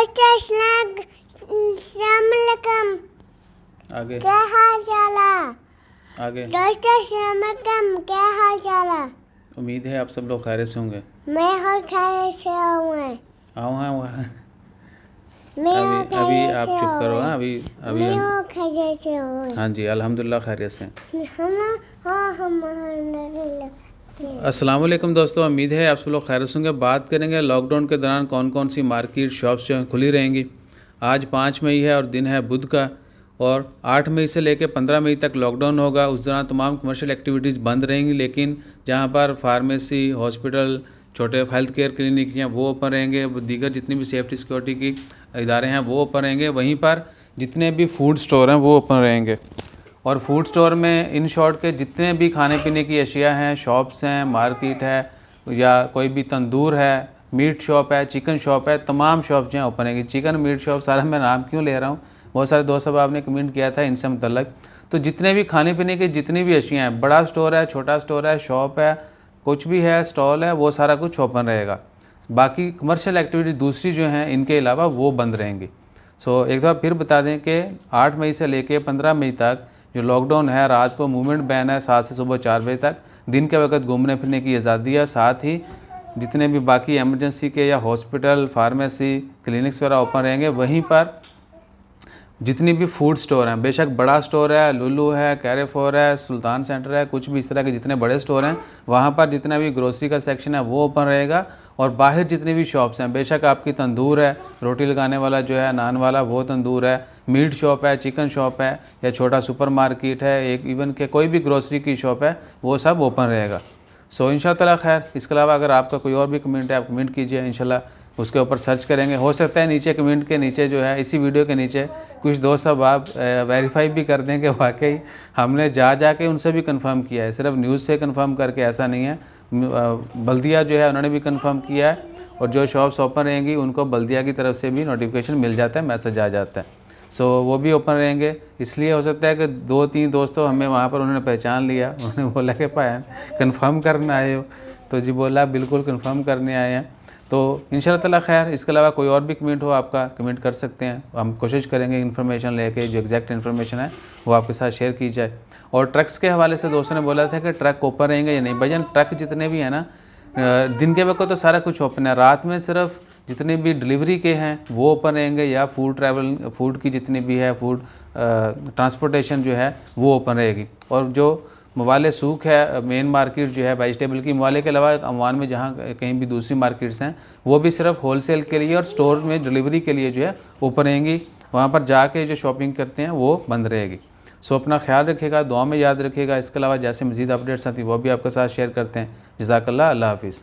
दोस्तों अस्सलाम वालेकुम। आगे क्या हाल चाल है? आगे दोस्तों अस्सलाम वालेकुम, क्या हाल चाल है? उम्मीद है आप सब लोग खैरियत से होंगे। मैं हर खैरियत से हूँ। आओ हाँ वहाँ मैं अभी हर अभी खैरियत आप से चुप करो। हूँ। हाँ अभी अभी मैं हर खैरियत से हूँ। हाँ जी अल्हम्दुलिल्लाह खैरियत से हैं। हम अस्सलाम वालेकुम दोस्तों, उम्मीद है आप सब लोग खैरियत से होंगे। बात करेंगे लॉकडाउन के दौरान कौन कौन सी मार्केट शॉप्स जो हैं खुली रहेंगी। आज 5 मई है और दिन है बुध का, और 8 मई से लेकर 15 मई तक लॉकडाउन होगा। उस दौरान तमाम कमर्शियल एक्टिविटीज़ बंद रहेंगी, लेकिन जहाँ पर फार्मेसी, हॉस्पिटल, छोटे हेल्थ केयर क्लिनिक हैं वो ओपन रहेंगे। दीगर जितनी भी सेफ्टी सिक्योरिटी की इदारे हैं वो ओपन रहेंगे। वहीं पर जितने भी फूड स्टोर हैं वो ओपन रहेंगे। और फूड स्टोर में इन शॉर्ट के जितने भी खाने पीने की अशिया हैं, शॉप्स हैं, मार्केट है, या कोई भी तंदूर है, मीट शॉप है, चिकन शॉप है, तमाम शॉप जो हैं ओपन रहेंगी। चिकन मीट शॉप सारा मैं नाम क्यों ले रहा हूँ, बहुत सारे दोस्त साहब आपने कमेंट किया था इनसे मतलब। तो जितने भी खाने पीने की जितनी भी अशियाँ हैं, बड़ा स्टोर है, छोटा स्टोर है, शॉप है, कुछ भी है, स्टॉल है, वो सारा कुछ ओपन रहेगा। बाकी कमर्शियल एक्टिविटी दूसरी जो हैं इनके अलावा वो बंद रहेंगी। सो एक बार फिर बता दें कि 8 मई से लेके 15 मई तक जो लॉकडाउन है, रात को मूवमेंट बैन है 7 से सुबह 4 बजे तक, दिन के वक्त घूमने फिरने की आज़ादी है। साथ ही जितने भी बाकी इमरजेंसी के या हॉस्पिटल, फार्मेसी, क्लिनिक्स वगैरह ओपन रहेंगे। वहीं पर जितनी भी फूड स्टोर हैं, बेशक बड़ा स्टोर है, लुलु है, कैरेफोर है, सुल्तान सेंटर है, कुछ भी इस तरह के जितने बड़े स्टोर हैं, वहाँ पर जितना भी ग्रोसरी का सेक्शन है वो ओपन रहेगा। और बाहर जितनी भी शॉप्स हैं, बेशक आपकी तंदूर है, रोटी लगाने वाला जो है, नान वाला, वो तंदूर है, मीट शॉप है, चिकन शॉप है, या छोटा सुपर मार्केट है, एक इवन के कोई भी ग्रोसरी की शॉप है, वो सब ओपन रहेगा। सो इंशाअल्लाह खैर। इसके अलावा अगर आपका कोई और भी कमेंट है आप कमेंट कीजिए, इंशाल्लाह उसके ऊपर सर्च करेंगे। हो सकता है नीचे कमेंट के नीचे जो है, इसी वीडियो के नीचे कुछ दोस्त सब आप वेरीफाई भी कर दें कि वाकई हमने जा के उनसे भी कंफर्म किया है, सिर्फ न्यूज़ से कंफर्म करके ऐसा नहीं है। बल्दिया जो है उन्होंने भी कंफर्म किया है, और जो शॉप्स ओपन रहेंगी उनको बल्दिया की तरफ से भी नोटिफिकेशन मिल जाता है, मैसेज आ जाता है। सो वो भी ओपन रहेंगे। इसलिए हो सकता है कि 2-3 दोस्तों हमें वहाँ पर उन्होंने पहचान लिया, उन्होंने बोला कि भाई कंफर्म करने आए हो, तो जी बोला बिल्कुल कंफर्म करने आए हैं। तो इंशाअल्लाह ताला खैर। इसके अलावा कोई और भी कमेंट हो आपका, कमेंट कर सकते हैं, हम कोशिश करेंगे इन्फॉर्मेशन लेके जो एग्जैक्ट इन्फॉर्मेशन है वो आपके साथ शेयर की जाए। और ट्रक्स के हवाले से दोस्तों ने बोला था कि ट्रक ओपन रहेंगे या नहीं। भजन ट्रक जितने भी हैं ना, दिन के वक्त तो सारा कुछ ओपन है, रात में सिर्फ जितने भी डिलीवरी के हैं वो ओपन रहेंगे, या फूड ट्रैवल, फूड की जितनी भी है, फूड ट्रांसपोर्टेशन जो है वो ओपन रहेगी। और जो मवाले सूख है, मेन मार्केट जो है वेजिटेबल की, मवाले के अलावा अमवान में जहाँ कहीं भी दूसरी मार्केट्स हैं वो भी सिर्फ होलसेल के लिए और स्टोर में डिलीवरी के लिए जो है ओपन रहेंगी। वहाँ पर जाके जो शॉपिंग करते हैं वो बंद रहेगी। सो अपना ख्याल रखिएगा, दुआ में याद रखिएगा। इसके अलावा जैसे मज़ीद अपडेट्स आती वो भी आपके साथ शेयर करते हैं। जज़ाकल्लाह, अल्लाह हाफ़िज़।